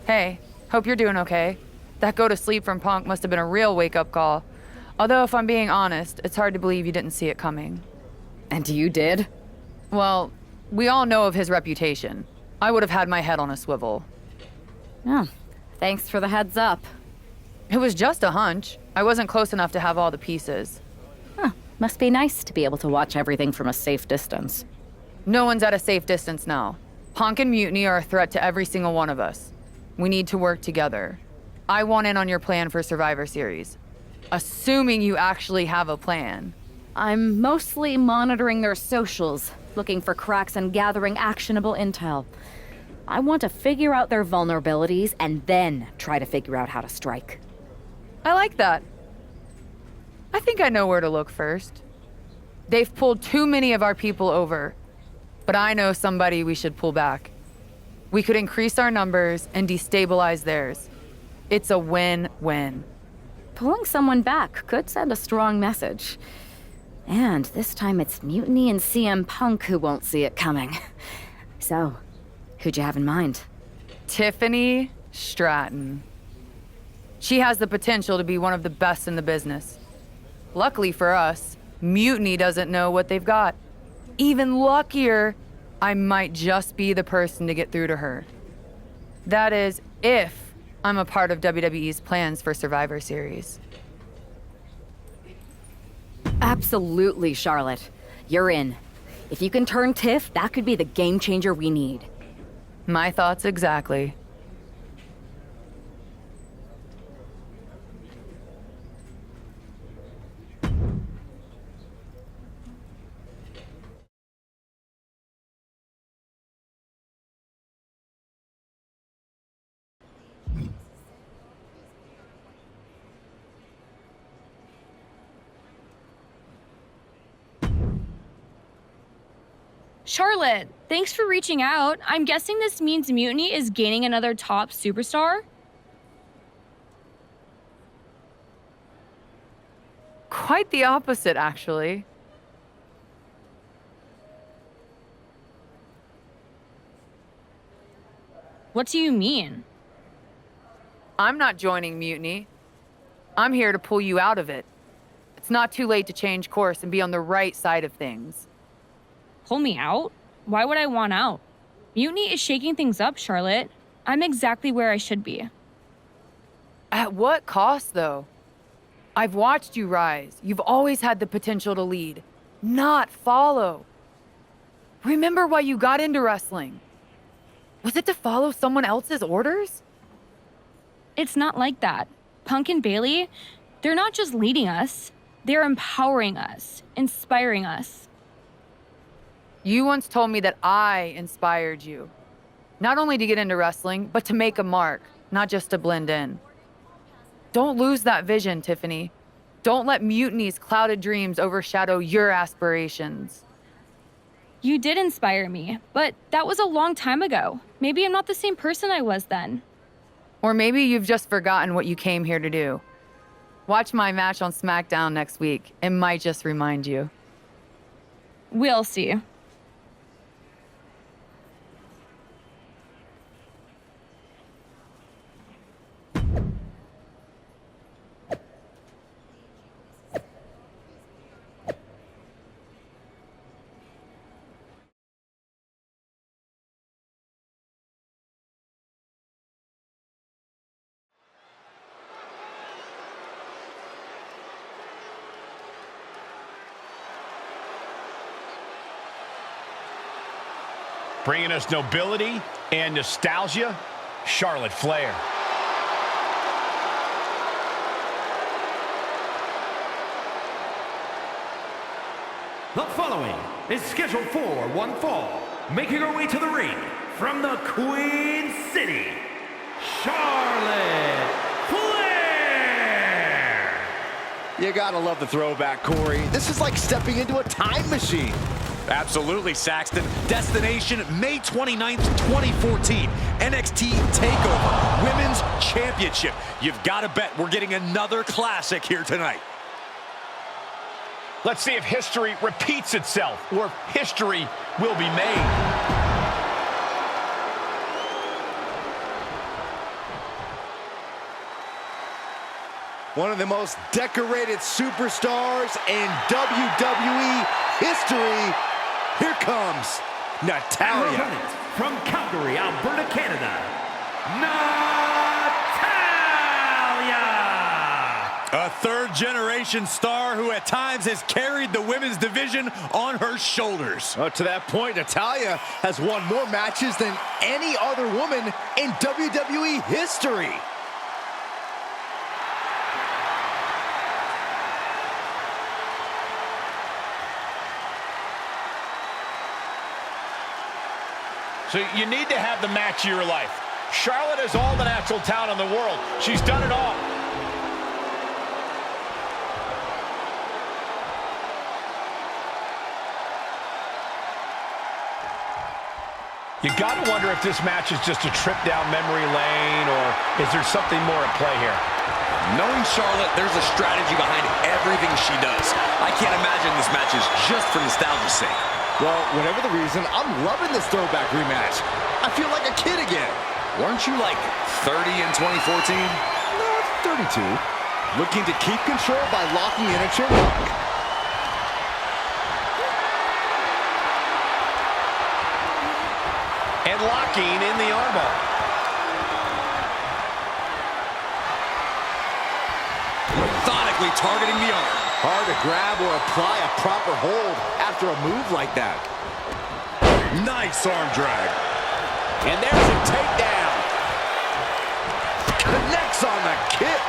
Hey, hope you're doing okay. That go to sleep from Punk must have been a real wake-up call. Although, if I'm being honest, it's hard to believe you didn't see it coming. And you did? Well, we all know of his reputation. I would have had my head on a swivel. Oh, thanks for the heads up. It was just a hunch. I wasn't close enough to have all the pieces. Huh, must be nice to be able to watch everything from a safe distance. No one's at a safe distance now. Punk and Mutiny are a threat to every single one of us. We need to work together. I want in on your plan for Survivor Series. Assuming you actually have a plan. I'm mostly monitoring their socials, looking for cracks and gathering actionable intel. I want to figure out their vulnerabilities and then try to figure out how to strike. I like that. I think I know where to look first. They've pulled too many of our people over, but I know somebody we should pull back. We could increase our numbers and destabilize theirs. It's a win-win. Pulling someone back could send a strong message. And this time it's Mutiny and CM Punk who won't see it coming. So, who'd you have in mind? Tiffany Stratton. She has the potential to be one of the best in the business. Luckily for us, Mutiny doesn't know what they've got. Even luckier, I might just be the person to get through to her. That is, if I'm a part of WWE's plans for Survivor Series. Absolutely, Charlotte. You're in. If you can turn Tiff, that could be the game changer we need. My thoughts exactly. Charlotte, thanks for reaching out. I'm guessing this means Mutiny is gaining another top superstar? Quite the opposite, actually. What do you mean? I'm not joining Mutiny. I'm here to pull you out of it. It's not too late to change course and be on the right side of things. Pull me out? Why would I want out? Mutiny is shaking things up, Charlotte. I'm exactly where I should be. At what cost, though? I've watched you rise. You've always had the potential to lead, not follow. Remember why you got into wrestling? Was it to follow someone else's orders? It's not like that. Punk and Bailey, they're not just leading us. They're empowering us, inspiring us. You once told me that I inspired you. Not only to get into wrestling, but to make a mark, not just to blend in. Don't lose that vision, Tiffany. Don't let Mutiny's clouded dreams overshadow your aspirations. You did inspire me, but that was a long time ago. Maybe I'm not the same person I was then. Or maybe you've just forgotten what you came here to do. Watch my match on SmackDown next week. It might just remind you. We'll see. Bringing us nobility and nostalgia, Charlotte Flair. The following is scheduled for one fall, making her way to the ring from the Queen City, Charlotte Flair! You gotta love the throwback, Corey. This is like stepping into a time machine. Absolutely, Saxton. Destination May 29th, 2014. NXT TakeOver Women's Championship. You've got to bet we're getting another classic here tonight. Let's see if history repeats itself or if history will be made. One of the most decorated superstars in WWE history. Here comes Natalya. Her opponent from Calgary, Alberta, Canada, Natalya! A third-generation star who at times has carried the women's division on her shoulders. To that point, Natalya has won more matches than any other woman in WWE history. So you need to have the match of your life. Charlotte has all the natural talent in the world. She's done it all. You gotta wonder if this match is just a trip down memory lane, or is there something more at play here? Knowing Charlotte, there's a strategy behind everything she does. I can't imagine this match is just for nostalgia's sake. Well, whatever the reason, I'm loving this throwback rematch. I feel like a kid again. Weren't you like 30 in 2014? No, 32. Looking to keep control by locking in a choke. And locking in the armbar. Methodically targeting the arm. Hard to grab or apply a proper hold after a move like that. Nice arm drag. And there's a takedown. Connects on the kick.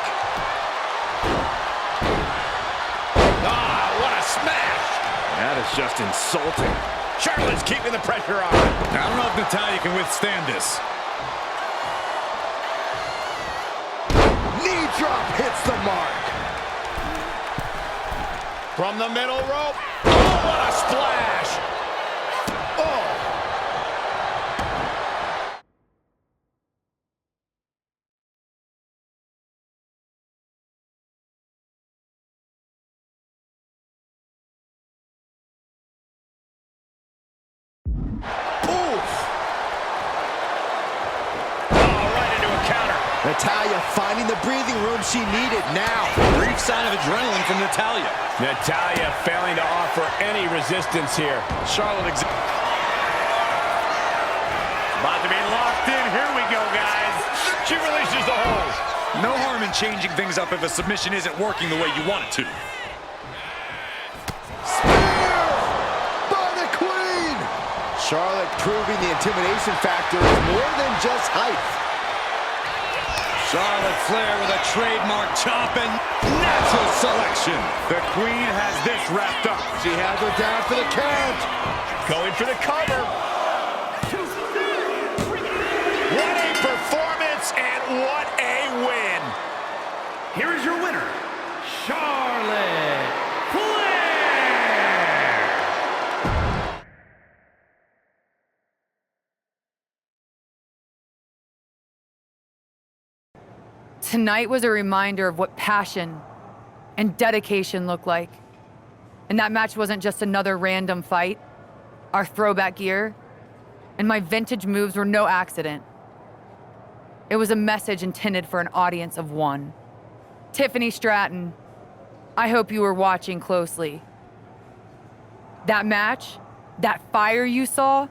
Ah, what a smash! That is just insulting. Charlotte's keeping the pressure on. I don't know if Natalya can withstand this. Knee drop hits the mark. From the middle rope. Oh, what a splash! Oh! Natalya finding the breathing room she needed now. Brief sign of adrenaline from Natalya. Natalya failing to offer any resistance here. Charlotte About to be locked in. Here we go, guys. She releases the hold. No harm in changing things up if a submission isn't working the way you want it to. Spear by the Queen. Charlotte proving the intimidation factor is more than just height. Charlotte Flair with a trademark chop and natural selection. The Queen has this wrapped up. She has her down for the count. Going for the cover. What a performance and what a win. Here is your winner, Charlotte Flair! Tonight was a reminder of what passion and dedication look like. And that match wasn't just another random fight. Our throwback gear and my vintage moves were no accident. It was a message intended for an audience of one. Tiffany Stratton, I hope you were watching closely. That match, that fire you saw,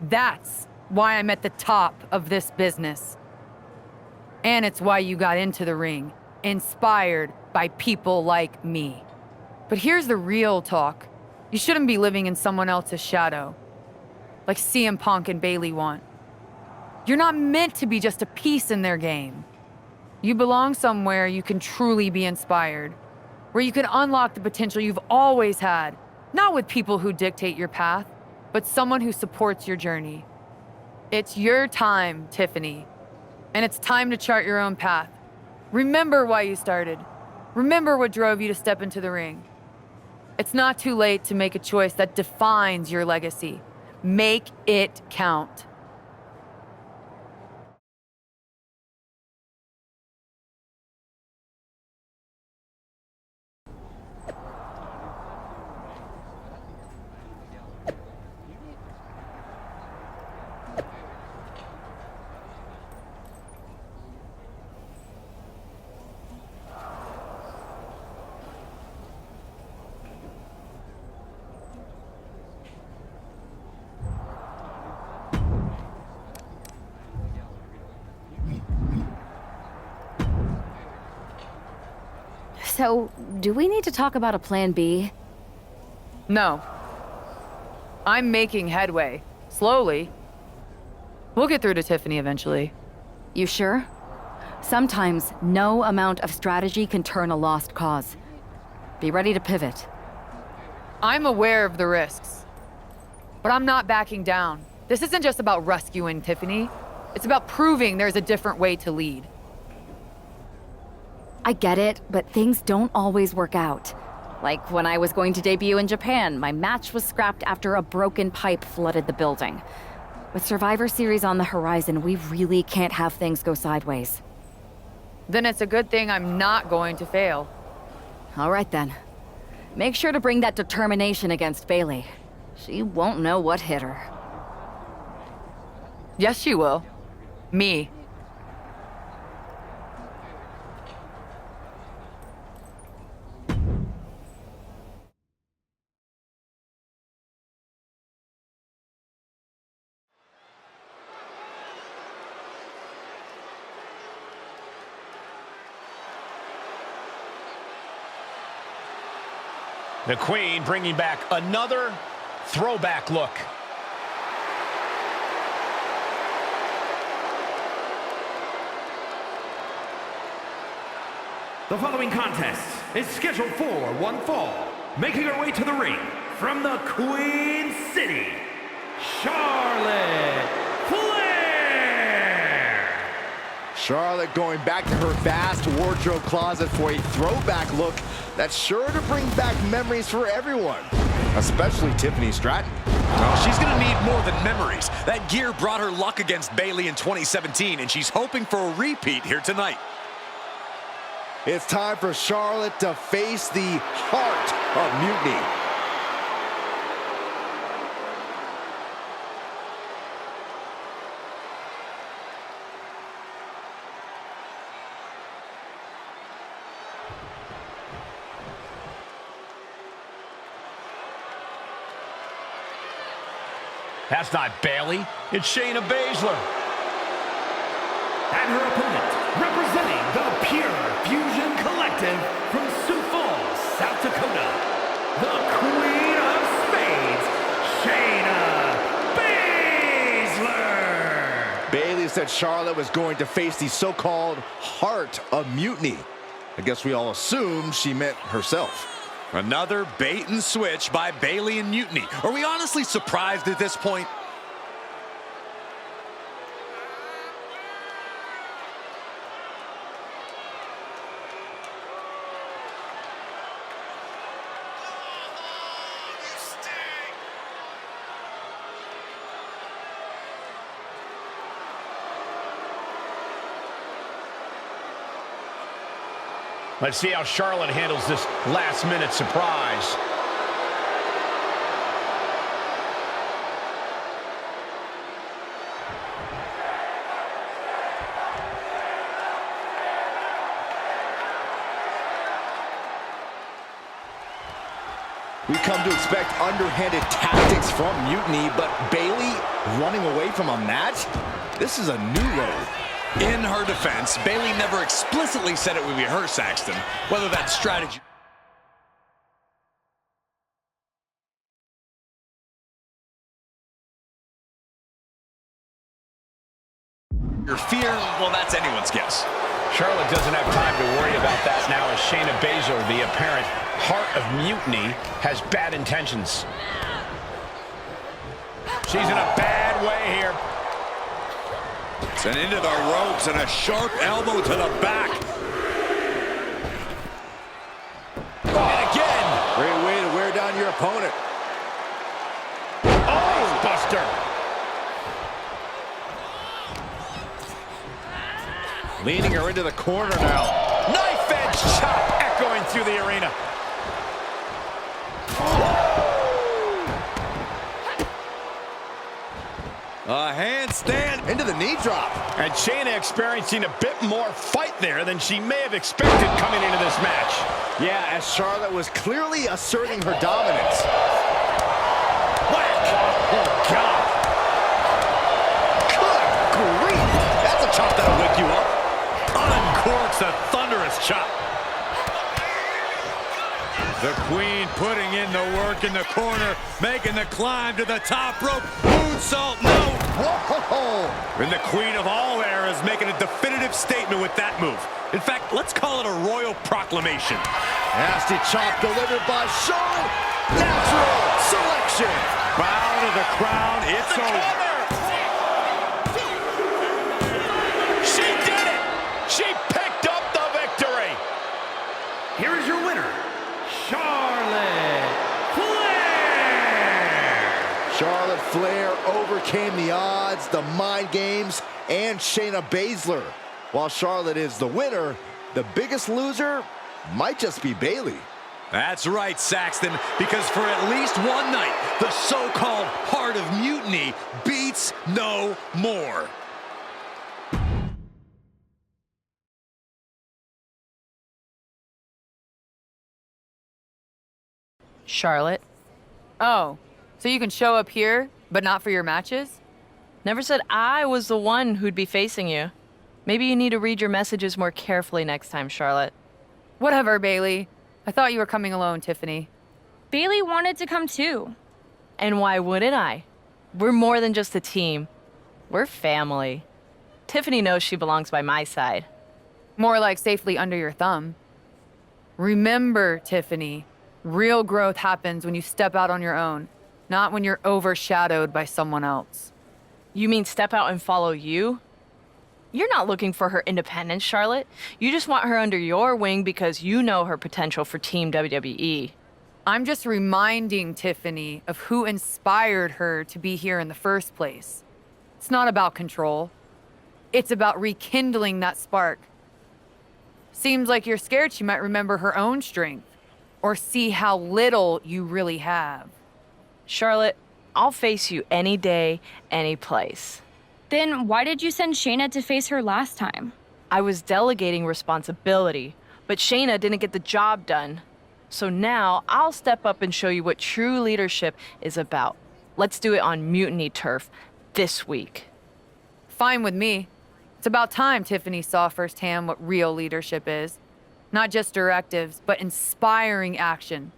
that's why I'm at the top of this business. And it's why you got into the ring, inspired by people like me. But here's the real talk. You shouldn't be living in someone else's shadow, like CM Punk and Bayley want. You're not meant to be just a piece in their game. You belong somewhere you can truly be inspired, where you can unlock the potential you've always had, not with people who dictate your path, but someone who supports your journey. It's your time, Tiffany. And it's time to chart your own path. Remember why you started. Remember what drove you to step into the ring. It's not too late to make a choice that defines your legacy. Make it count. So, do we need to talk about a plan B? No. I'm making headway. Slowly. We'll get through to Tiffany eventually. You sure? Sometimes no amount of strategy can turn a lost cause. Be ready to pivot. I'm aware of the risks. But I'm not backing down. This isn't just about rescuing Tiffany. It's about proving there's a different way to lead. I get it, but things don't always work out. Like when I was going to debut in Japan, my match was scrapped after a broken pipe flooded the building. With Survivor Series on the horizon, we really can't have things go sideways. Then it's a good thing I'm not going to fail. All right then. Make sure to bring that determination against Bailey. She won't know what hit her. Yes, she will. Me. The Queen bringing back another throwback look. The following contest is scheduled for one fall. Making her way to the ring from the Queen City, Charlotte Flair. Charlotte going back to her vast wardrobe closet for a throwback look that's sure to bring back memories for everyone, especially Tiffany Stratton. Oh, she's going to need more than memories. That gear brought her luck against Bailey in 2017, and she's hoping for a repeat here tonight. It's time for Charlotte to face the heart of mutiny. That's not Bailey. It's Shayna Baszler. And her opponent, representing the Pure Fusion Collective from Sioux Falls, South Dakota, the Queen of Spades, Shayna Baszler. Bailey said Charlotte was going to face the so-called heart of mutiny. I guess we all assumed she meant herself. Another bait and switch by Bailey and Mutiny. Are we honestly surprised at this point? Let's see how Charlotte handles this last-minute surprise. We've come to expect underhanded tactics from Mutiny, but Bailey running away from a match? This is a new low. In her defense, Bailey never explicitly said it would be her, Saxton. Whether that strategy... Your fear, well, that's anyone's guess. Charlotte doesn't have time to worry about that now as Shayna Baszler, the apparent heart of mutiny, has bad intentions. She's in a bad way here. And into the ropes and a sharp elbow to the back. And again. Great way to wear down your opponent. Oh, Buster. Leading her into the corner now. Knife edge chop echoing through the arena. A handstand into the knee drop. And Shayna experiencing a bit more fight there than she may have expected coming into this match. Yeah, as Charlotte was clearly asserting her dominance. Whack! Oh, God. Good grief! That's a chop that'll wake you up. Uncorks a thunderous chop. The Queen putting in the work in the corner, making the climb to the top rope. Moonsault, no! Whoa! And the Queen of all eras making a definitive statement with that move. In fact, let's call it a royal proclamation. Nasty chop delivered by Shawn. Natural selection. Bow to the crown, it's over. She did it! She picked up the victory! Here is your winner, Charlotte Flair! Charlotte Flair overcame the odds, the mind games, and Shayna Baszler. While Charlotte is the winner, the biggest loser might just be Bayley. That's right, Saxton, because for at least one night, the so-called Heart of Mutiny beats no more. Charlotte. Oh, so you can show up here, but not for your matches? Never said I was the one who'd be facing you. Maybe you need to read your messages more carefully next time, Charlotte. Whatever, Bailey. I thought you were coming alone, Tiffany. Bailey wanted to come too. And why wouldn't I? We're more than just a team. We're family. Tiffany knows she belongs by my side. More like safely under your thumb. Remember, Tiffany, real growth happens when you step out on your own, not when you're overshadowed by someone else. You mean step out and follow you? You're not looking for her independence, Charlotte. You just want her under your wing because you know her potential for Team WWE. I'm just reminding Tiffany of who inspired her to be here in the first place. It's not about control. It's about rekindling that spark. Seems like you're scared she might remember her own strength or see how little you really have. Charlotte, I'll face you any day, any place. Then why did you send Shayna to face her last time? I was delegating responsibility, but Shayna didn't get the job done. So now I'll step up and show you what true leadership is about. Let's do it on Mutiny turf this week. Fine with me. It's about time Tiffany saw firsthand what real leadership is. Not just directives, but inspiring action.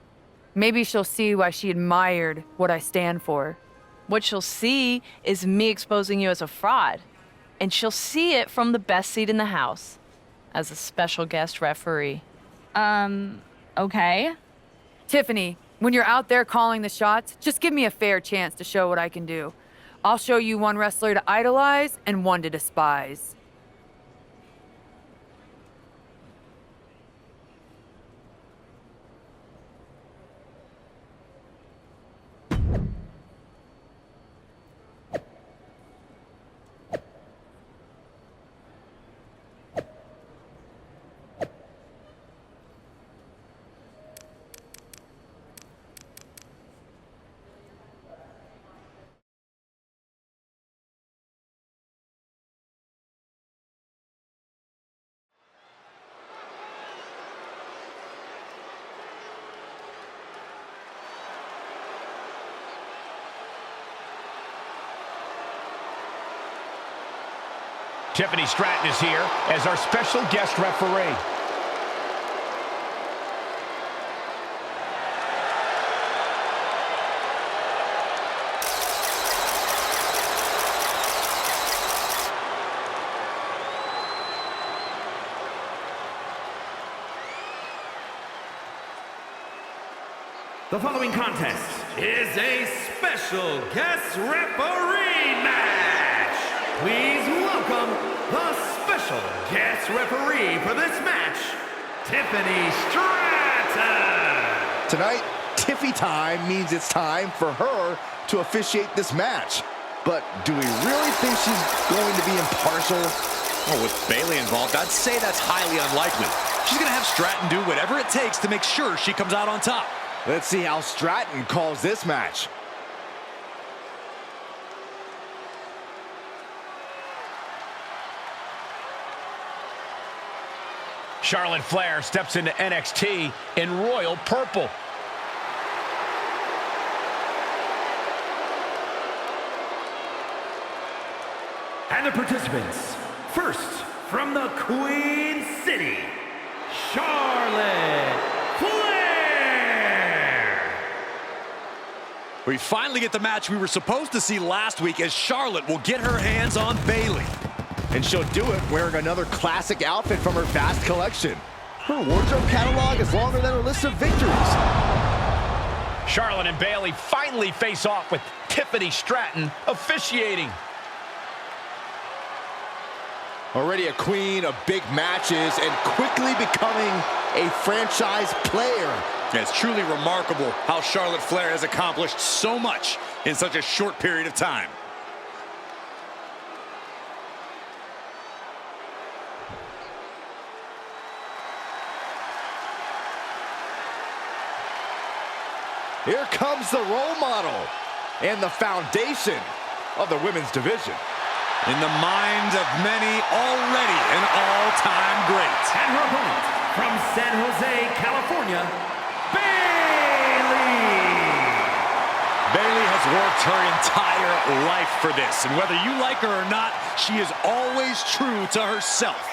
Maybe she'll see why she admired what I stand for. What she'll see is me exposing you as a fraud. And she'll see it from the best seat in the house, as a special guest referee. Okay. Tiffany, when you're out there calling the shots, just give me a fair chance to show what I can do. I'll show you one wrestler to idolize and one to despise. Tiffany Stratton is here as our special guest referee. The following contest is a special guest referee match. Please welcome the special guest referee for this match, Tiffany Stratton. Tonight, Tiffy time means it's time for her to officiate this match. But do we really think she's going to be impartial? Oh, with Bayley involved, I'd say that's highly unlikely. She's going to have Stratton do whatever it takes to make sure she comes out on top. Let's see how Stratton calls this match. Charlotte Flair steps into NXT in royal purple. And the participants, first from the Queen City, Charlotte Flair. We finally get the match we were supposed to see last week as Charlotte will get her hands on Bayley. And she'll do it wearing another classic outfit from her vast collection. Her wardrobe catalog is longer than her list of victories. Charlotte and Bayley finally face off with Tiffany Stratton officiating. Already a queen of big matches and quickly becoming a franchise player. It's truly remarkable how Charlotte Flair has accomplished so much in such a short period of time. Here comes the role model and the foundation of the women's division. In the minds of many, already an all-time great. And her opponent from San Jose, California, Bayley. Bayley has worked her entire life for this, and whether you like her or not, she is always true to herself.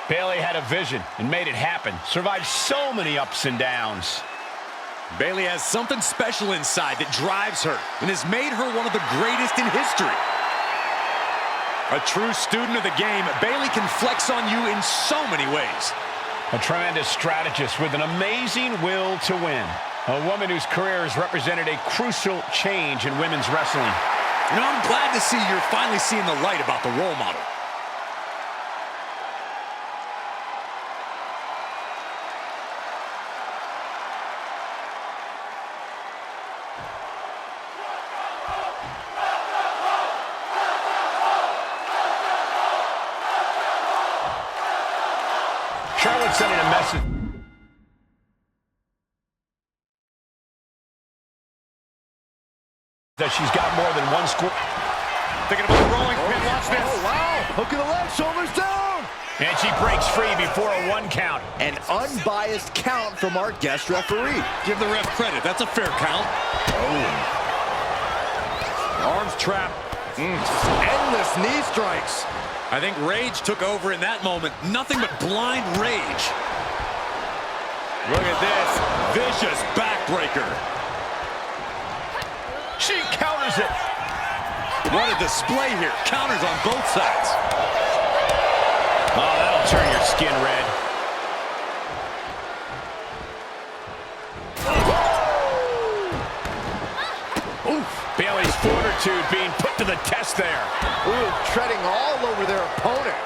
Bayley had a vision and made it happen. Survived so many ups and downs. Bayley has something special inside that drives her and has made her one of the greatest in history. A true student of the game, Bayley can flex on you in so many ways. A tremendous strategist with an amazing will to win. A woman whose career has represented a crucial change in women's wrestling. You know, I'm glad to see you're finally seeing the light about the role model. Charlotte sending a message that she's got more than one score. Thinking about the rolling pin, watch this. Oh, wow. Hook of the leg, shoulders down. And she breaks free before a 1 count. An unbiased count from our guest referee. Give the ref credit, that's a fair count. Arms trapped. Endless knee strikes. I think rage took over in that moment. Nothing but blind rage. Look at this. Vicious backbreaker. She counters it. What a display here. Counters on both sides. Oh, that'll turn your skin red. Oof. Bayley's fortitude being put to the test there. Ooh, treading all over their opponent.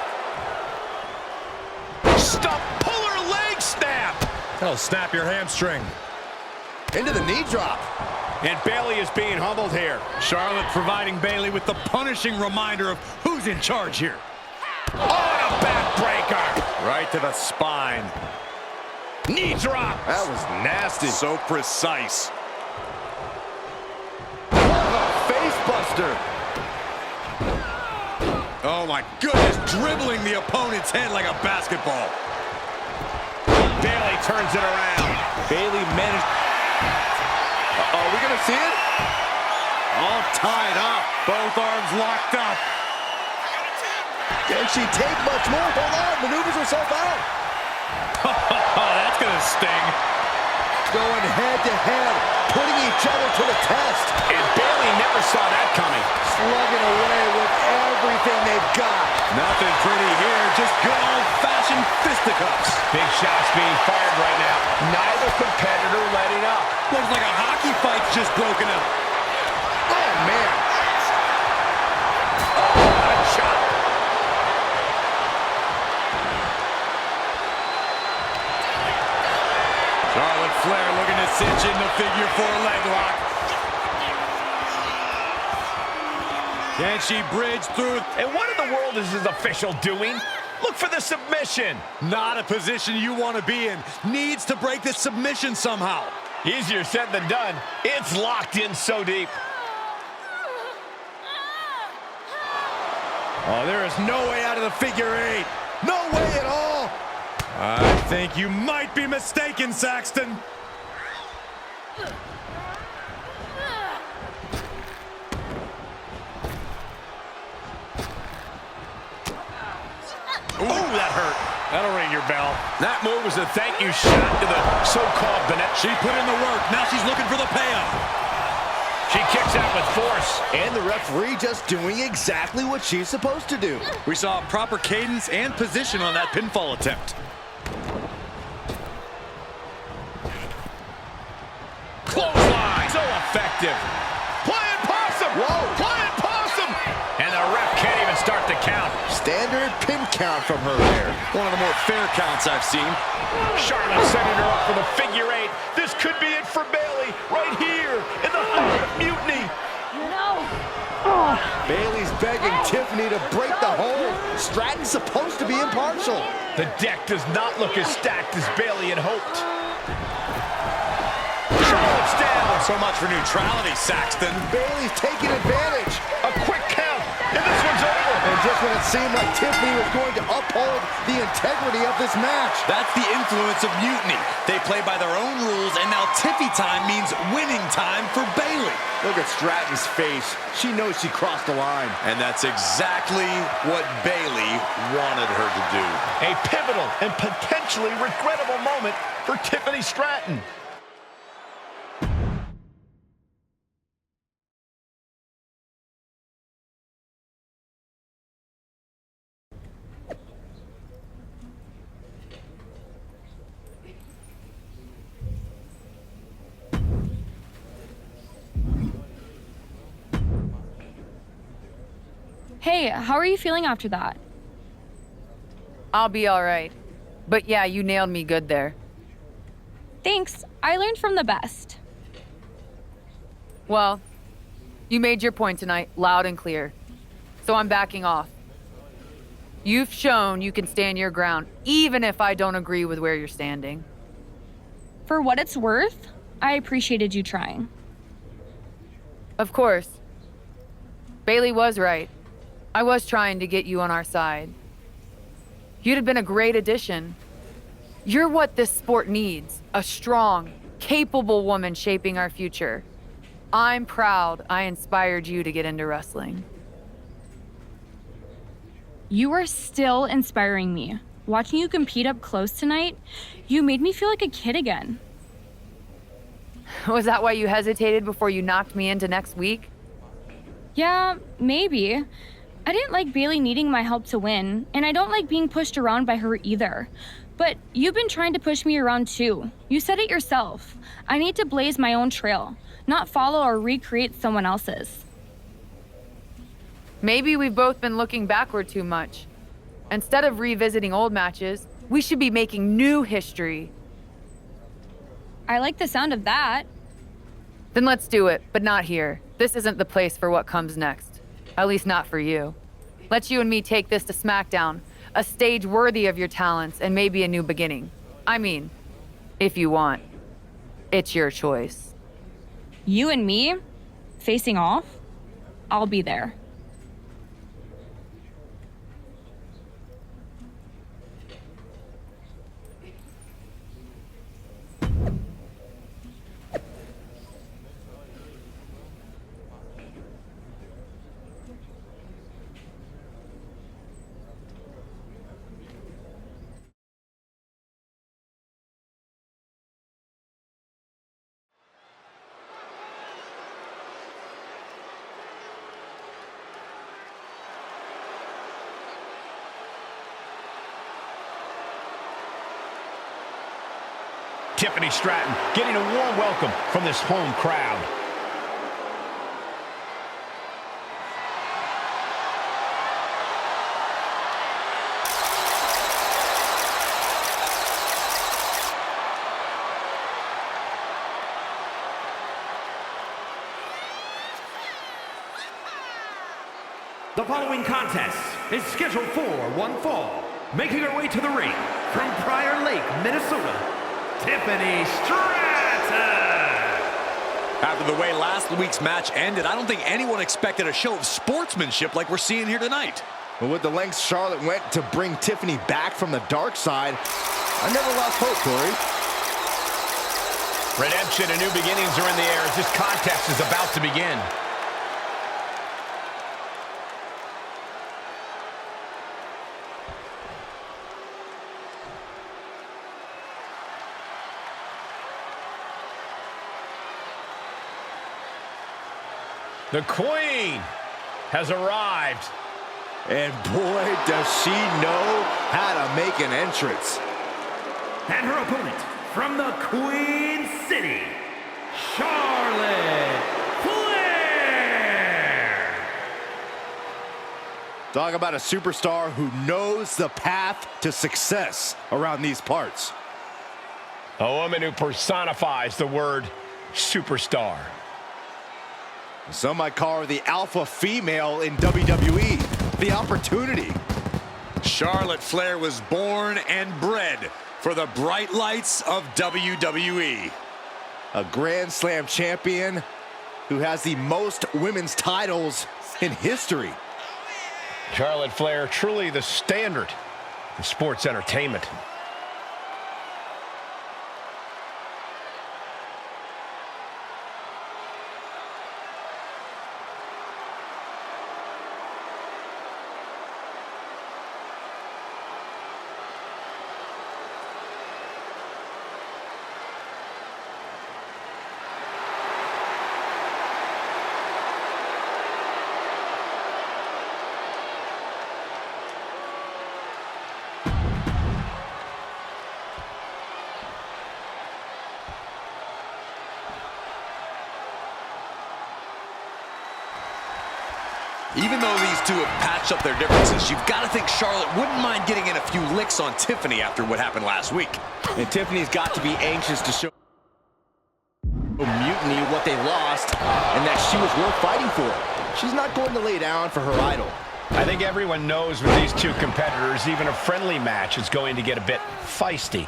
Stump, puller leg snap. That'll snap your hamstring. Into the knee drop. And Bayley is being humbled here. Charlotte providing Bayley with the punishing reminder of who's in charge here. Oh, and a backbreaker. Right to the spine. Knee drop. That was nasty. So precise. Face buster. Oh my goodness, dribbling the opponent's head like a basketball. Bayley turns it around. Bayley managed. Are we gonna see it? All tied up, both arms locked up. Can she take much more? Hold on, maneuvers herself out. Oh, that's gonna sting. Going head to head, putting each other to the test. And Bayley never saw that coming. Slugging away with everything they've got. Nothing pretty here, just good old-fashioned fisticuffs. Big shots being fired right now. Neither competitor letting up. Looks like a hockey fight's just broken up. Oh, man. What a shot. Charlotte Flair looking to cinch in the figure 4 leg lock. Can she bridge through? And what in the world is this official doing? Look for the submission. Not a position you want to be in. Needs to break this submission somehow. Easier said than done. It's locked in so deep. Oh, there is no way out of the figure 8. No way at all. I think you might be mistaken, Saxton. Ooh, that hurt. That'll ring your bell. That move was a thank you shot to the so-called Bennett. She put in the work. Now she's looking for the payoff. She kicks out with force. And the referee just doing exactly what she's supposed to do. We saw proper cadence and position on that pinfall attempt. Clothesline. So effective. Flying possum! Whoa! Flying possum! And the ref can't even start the count. Standard pin count from her there. One of the more fair counts I've seen. Charlotte setting her up for the figure eight. This could be it for Bayley right here in the heart of mutiny. Bayley's begging Tiffany to break the hold. Stratton's supposed to be impartial. The deck does not look as stacked as Bayley had hoped. Charlotte's down. So much for neutrality, Saxton. Bayley's taking advantage. A quick count, and this one's over. And just when it seemed like Tiffany was going to uphold the integrity of this match. That's the influence of mutiny. They play by their own rules, and now Tiffy time means winning time for Bayley. Look at Stratton's face. She knows she crossed the line. And that's exactly what Bayley wanted her to do. A pivotal and potentially regrettable moment for Tiffany Stratton. Hey, how are you feeling after that? I'll be all right. But yeah, you nailed me good there. Thanks. I learned from the best. Well, you made your point tonight loud and clear. So I'm backing off. You've shown you can stand your ground, even if I don't agree with where you're standing. For what it's worth, I appreciated you trying. Of course. Bayley was right. I was trying to get you on our side. You'd have been a great addition. You're what this sport needs, a strong, capable woman shaping our future. I'm proud I inspired you to get into wrestling. You are still inspiring me. Watching you compete up close tonight, you made me feel like a kid again. Was that why you hesitated before you knocked me into next week? Yeah, maybe. I didn't like Bayley needing my help to win, and I don't like being pushed around by her either. But you've been trying to push me around too. You said it yourself. I need to blaze my own trail, not follow or recreate someone else's. Maybe we've both been looking backward too much. Instead of revisiting old matches, we should be making new history. I like the sound of that. Then let's do it, but not here. This isn't the place for what comes next. At least not for you. Let's you and me take this to SmackDown, a stage worthy of your talents and maybe a new beginning. I mean, if you want. It's your choice. You and me, facing off? I'll be there. Tiffany Stratton getting a warm welcome from this home crowd. The following contest is scheduled for one fall. Making her way to the ring from Prior Lake, Minnesota, Tiffany Stratton! After the way last week's match ended, I don't think anyone expected a show of sportsmanship like we're seeing here tonight. But with the lengths Charlotte went to bring Tiffany back from the dark side, I never lost hope, Corey. Redemption and new beginnings are in the air as this contest is about to begin. The Queen has arrived. And boy, does she know how to make an entrance. And her opponent from the Queen City, Charlotte Flair. Talk about a superstar who knows the path to success around these parts. A woman who personifies the word superstar. Some might call her the alpha female in WWE. The opportunity. Charlotte Flair was born and bred for the bright lights of WWE. A Grand Slam champion who has the most women's titles in history. Charlotte Flair, truly the standard in sports entertainment. Even though these two have patched up their differences, you've got to think Charlotte wouldn't mind getting in a few licks on Tiffany after what happened last week. And Tiffany's got to be anxious to show Mutiny what they lost and that she was worth fighting for. She's not going to lay down for her idol. I think everyone knows with these two competitors, even a friendly match is going to get a bit feisty.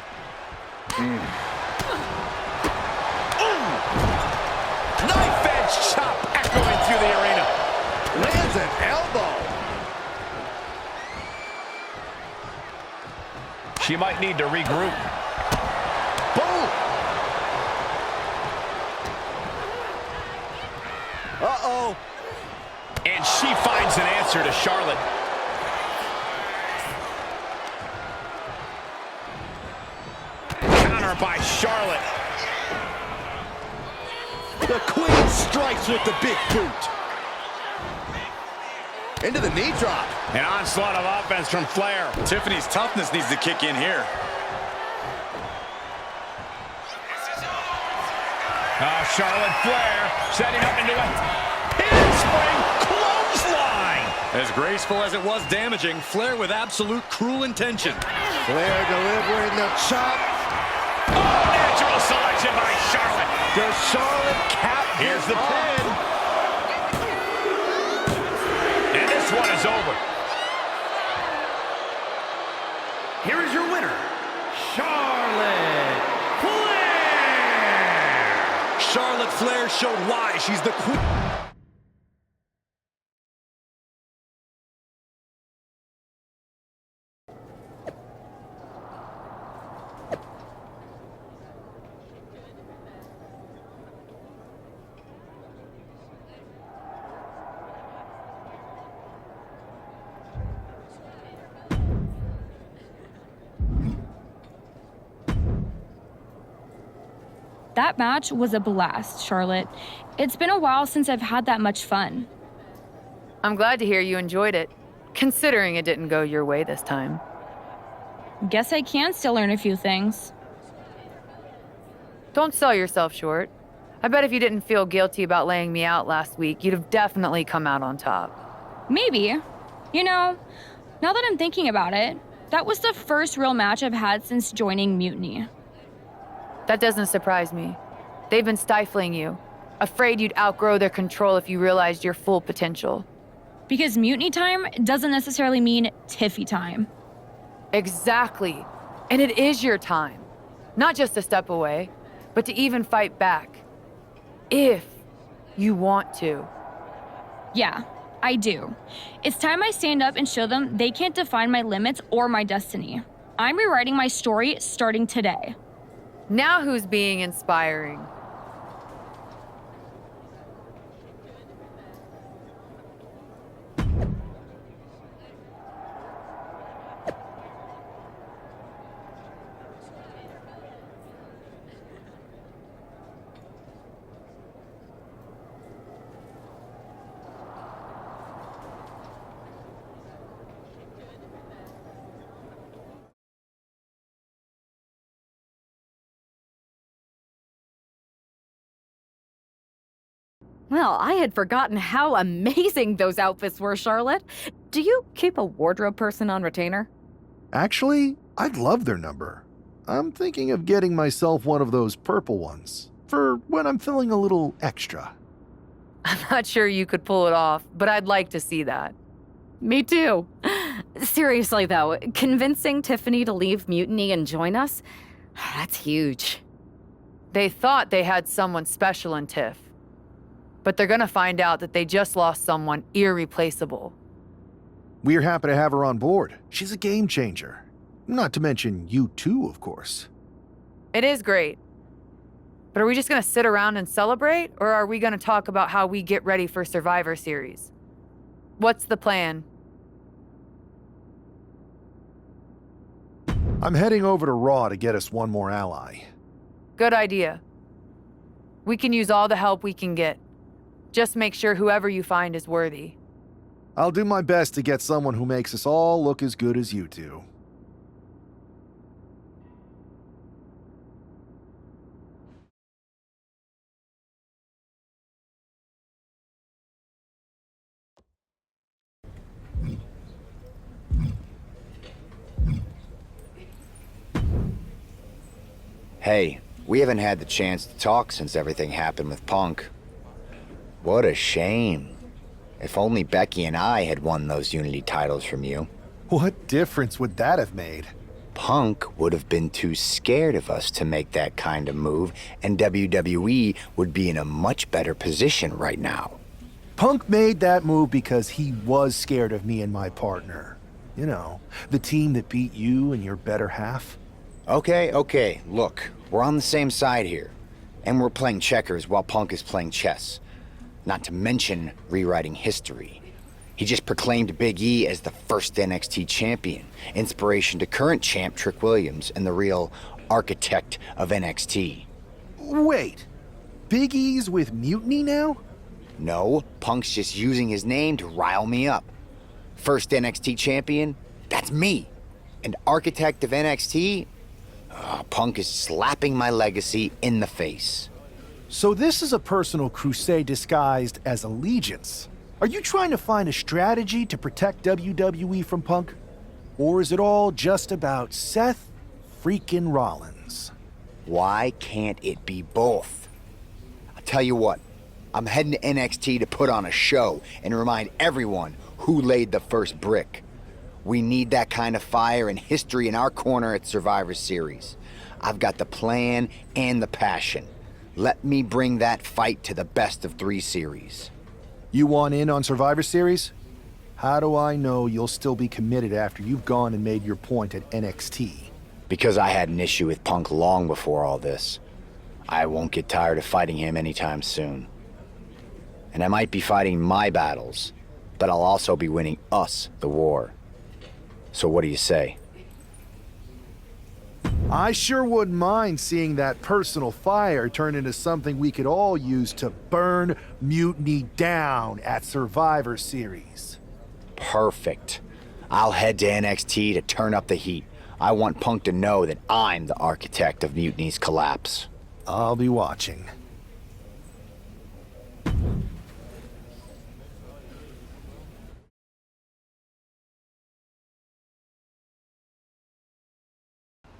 Knife edge chop echoing through the arena. Lands an elbow. She might need to regroup. Boom. Uh-oh. And she finds an answer to Charlotte. Counter by Charlotte. The Queen strikes with the big boot. Into the knee drop. An onslaught of offense from Flair. Tiffany's toughness needs to kick in here. Charlotte Flair setting up into a handspring clothesline. As graceful as it was damaging, Flair with absolute cruel intention. Flair delivering the chop. Oh, natural selection by Charlotte. Does Charlotte cap? Here's the pin. And this one is over. Here is your winner, Charlotte Flair. Charlotte Flair showed why she's the queen. That match was a blast, Charlotte. It's been a while since I've had that much fun. I'm glad to hear you enjoyed it, considering it didn't go your way this time. Guess I can still learn a few things. Don't sell yourself short. I bet if you didn't feel guilty about laying me out last week, you'd have definitely come out on top. Maybe. You know, now that I'm thinking about it, that was the first real match I've had since joining Mutiny. That doesn't surprise me. They've been stifling you, afraid you'd outgrow their control if you realized your full potential. Because Mutiny time doesn't necessarily mean Tiffy time. Exactly. And it is your time. Not just to step away, but to even fight back. If you want to. Yeah, I do. It's time I stand up and show them they can't define my limits or my destiny. I'm rewriting my story starting today. Now who's being inspiring? Well, I had forgotten how amazing those outfits were, Charlotte. Do you keep a wardrobe person on retainer? Actually, I'd love their number. I'm thinking of getting myself one of those purple ones, for when I'm feeling a little extra. I'm not sure you could pull it off, but I'd like to see that. Me too. Seriously, though, convincing Tiffany to leave Mutiny and join us, that's huge. They thought they had someone special in Tiff, but they're gonna find out that they just lost someone irreplaceable. We're happy to have her on board. She's a game changer. Not to mention you too, of course. It is great. But are we just gonna sit around and celebrate, or are we gonna talk about how we get ready for Survivor Series? What's the plan? I'm heading over to Raw to get us one more ally. Good idea. We can use all the help we can get. Just make sure whoever you find is worthy. I'll do my best to get someone who makes us all look as good as you two. Hey, we haven't had the chance to talk since everything happened with Punk. What a shame. If only Becky and I had won those Unity titles from you. What difference would that have made? Punk would have been too scared of us to make that kind of move, and WWE would be in a much better position right now. Punk made that move because he was scared of me and my partner. You know, the team that beat you and your better half. Okay, look, we're on the same side here. And we're playing checkers while Punk is playing chess. Not to mention rewriting history. He just proclaimed Big E as the first NXT champion, inspiration to current champ Trick Williams and the real architect of NXT. Wait, Big E's with Mutiny now? No, Punk's just using his name to rile me up. First NXT champion? That's me. And architect of NXT? Punk is slapping my legacy in the face. So this is a personal crusade disguised as allegiance. Are you trying to find a strategy to protect WWE from Punk? Or is it all just about Seth freaking Rollins? Why can't it be both? I'll tell you what, I'm heading to NXT to put on a show and remind everyone who laid the first brick. We need that kind of fire and history in our corner at Survivor Series. I've got the plan and the passion. Let me bring that fight to the best of 3 series. You want in on Survivor Series? How do I know you'll still be committed after you've gone and made your point at NXT? Because I had an issue with Punk long before all this. I won't get tired of fighting him anytime soon. And I might be fighting my battles, but I'll also be winning us the war. So what do you say? I sure wouldn't mind seeing that personal fire turn into something we could all use to burn Mutiny down at Survivor Series. Perfect. I'll head to NXT to turn up the heat. I want Punk to know that I'm the architect of Mutiny's collapse. I'll be watching.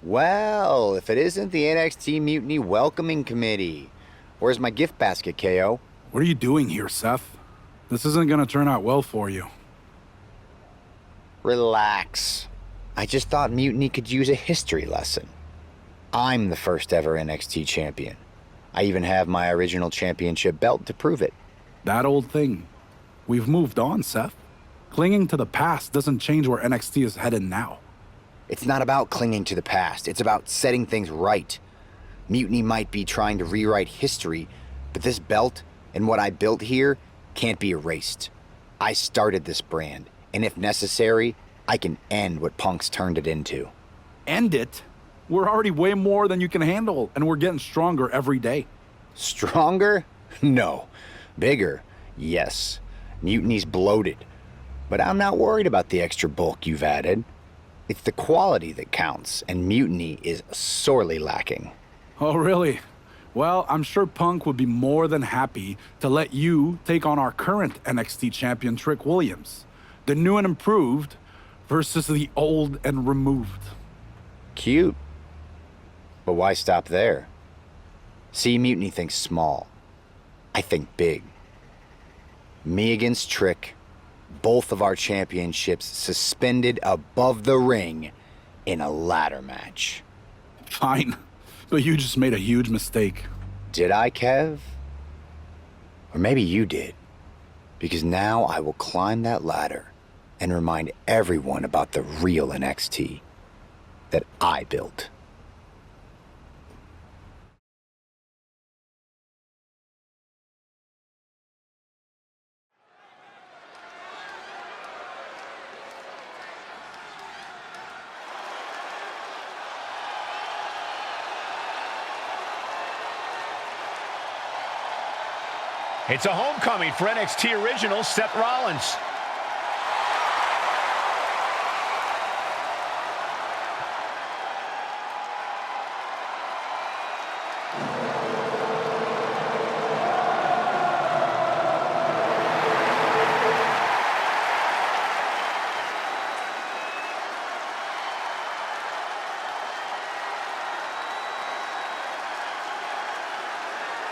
Well, if it isn't the NXT Mutiny Welcoming Committee. Where's my gift basket, KO? What are you doing here, Seth? This isn't gonna turn out well for you. Relax. I just thought Mutiny could use a history lesson. I'm the first ever NXT champion. I even have my original championship belt to prove it. That old thing. We've moved on, Seth. Clinging to the past doesn't change where NXT is headed now. It's not about clinging to the past. It's about setting things right. Mutiny might be trying to rewrite history, but this belt and what I built here can't be erased. I started this brand, and if necessary, I can end what Punk's turned it into. End it? We're already way more than you can handle, and we're getting stronger every day. Stronger? No. Bigger? Yes. Mutiny's bloated. But I'm not worried about the extra bulk you've added. It's the quality that counts, and Mutiny is sorely lacking. Oh, really? Well, I'm sure Punk would be more than happy to let you take on our current NXT champion, Trick Williams. The new and improved versus the old and removed. Cute. But why stop there? See, Mutiny thinks small. I think big. Me against Trick, both of our championships suspended above the ring in a ladder match. Fine, but you just made a huge mistake. Did I, Kev? Or maybe you did. Because now I will climb that ladder and remind everyone about the real NXT that I built. It's a homecoming for NXT original Seth Rollins.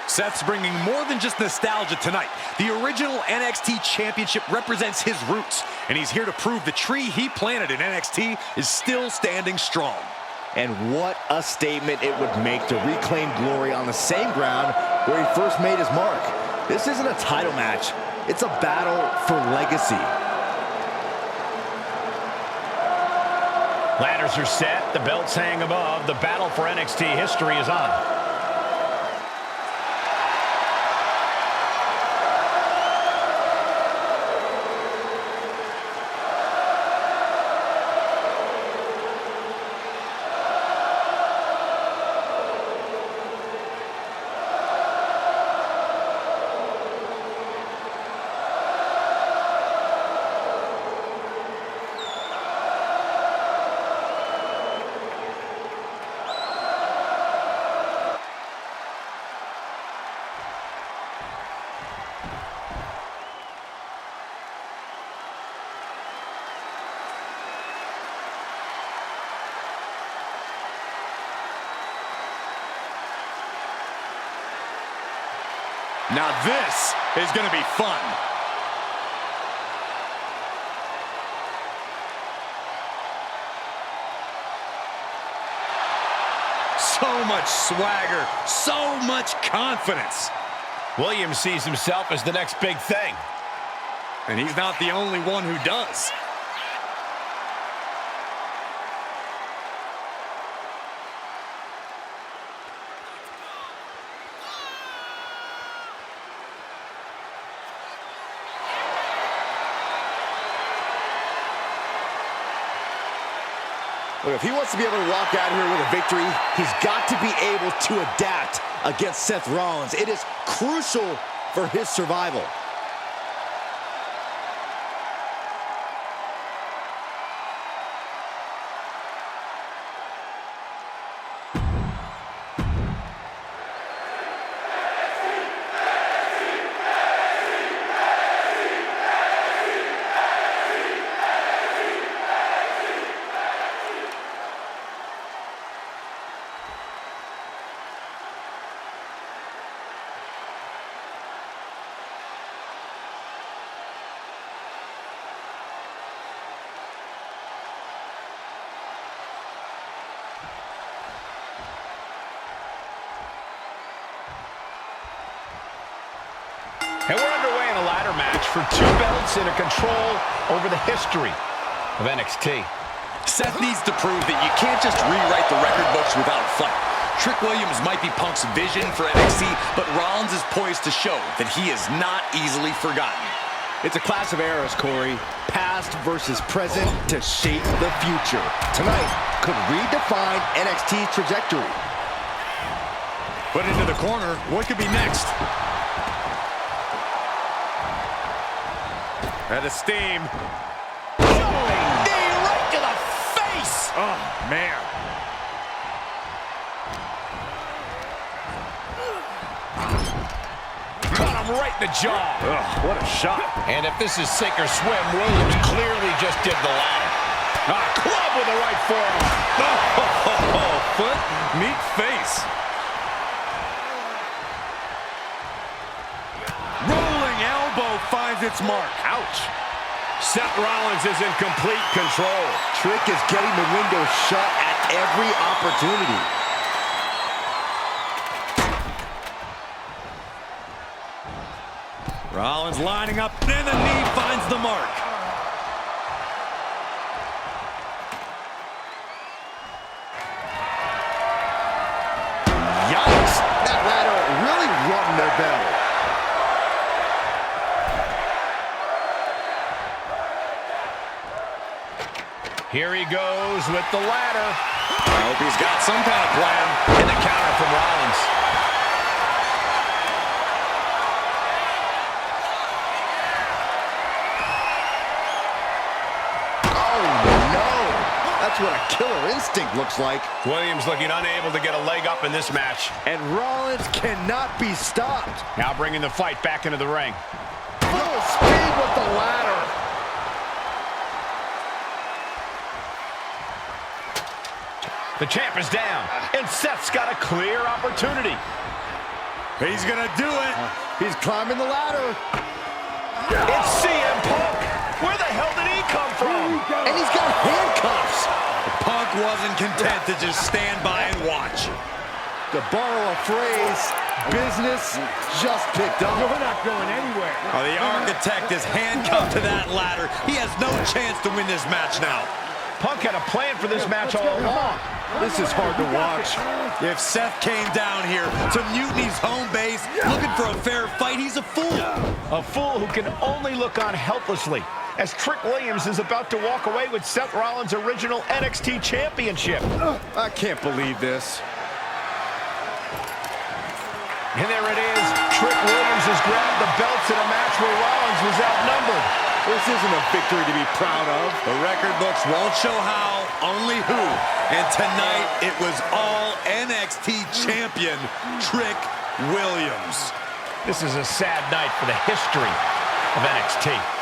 Seth's bringing more than just nostalgia tonight. The original NXT Championship represents his roots, and he's here to prove the tree he planted in NXT is still standing strong. And what a statement it would make to reclaim glory on the same ground where he first made his mark. This isn't a title match. It's a battle for legacy. Ladders are set. The belts hang above. The battle for NXT history is on. Now this is going to be fun. So much swagger, so much confidence. Williams sees himself as the next big thing. And he's not the only one who does. Look, if he wants to be able to walk out here with a victory, he's got to be able to adapt against Seth Rollins. It is crucial for his survival. And we're underway in a ladder match for 2 belts and a control over the history of NXT. Seth needs to prove that you can't just rewrite the record books without a fight. Trick Williams might be Punk's vision for NXT, but Rollins is poised to show that he is not easily forgotten. It's a clash of eras, Corey. Past versus present to shape the future. Tonight could redefine NXT's trajectory. Put into the corner, what could be next? Out of steam. Knee right to the face! Oh, man. right in the jaw. Ugh, what a shot. And if this is sink or swim, Williams clearly just did the latter. Club with the right forearm. Foot meet face. Rolling elbow finds its mark. Ouch. Seth Rollins is in complete control. Trick is getting the window shut at every opportunity. Rollins lining up, and the knee finds the mark. Yikes! That ladder really rung their bell. Here he goes with the ladder. I hope he's got some kind of plan. And the counter from Rollins. Oh, no! That's what a killer instinct looks like. Williams looking unable to get a leg up in this match. And Rollins cannot be stopped. Now bringing the fight back into the ring. Full speed with the ladder. The champ is down, and Seth's got a clear opportunity. He's gonna do it. He's climbing the ladder. It's CM Punk. Where the hell did he come from? And he's got handcuffs. Punk wasn't content to just stand by and watch. To borrow a phrase, business just picked up. We're not going anywhere. Oh, the architect is handcuffed to that ladder. He has no chance to win this match now. Punk had a plan for this match all along. This is hard to watch. If Seth came down here to Mutiny's home base looking for a fair fight, he's a fool. A fool who can only look on helplessly as Trick Williams is about to walk away with Seth Rollins' original NXT Championship. I can't believe this. And there it is. Trick Williams has grabbed the belts in a match where Rollins was outnumbered. This isn't a victory to be proud of. The record books won't show how, only who. And tonight, it was all NXT champion Trick Williams. This is a sad night for the history of NXT.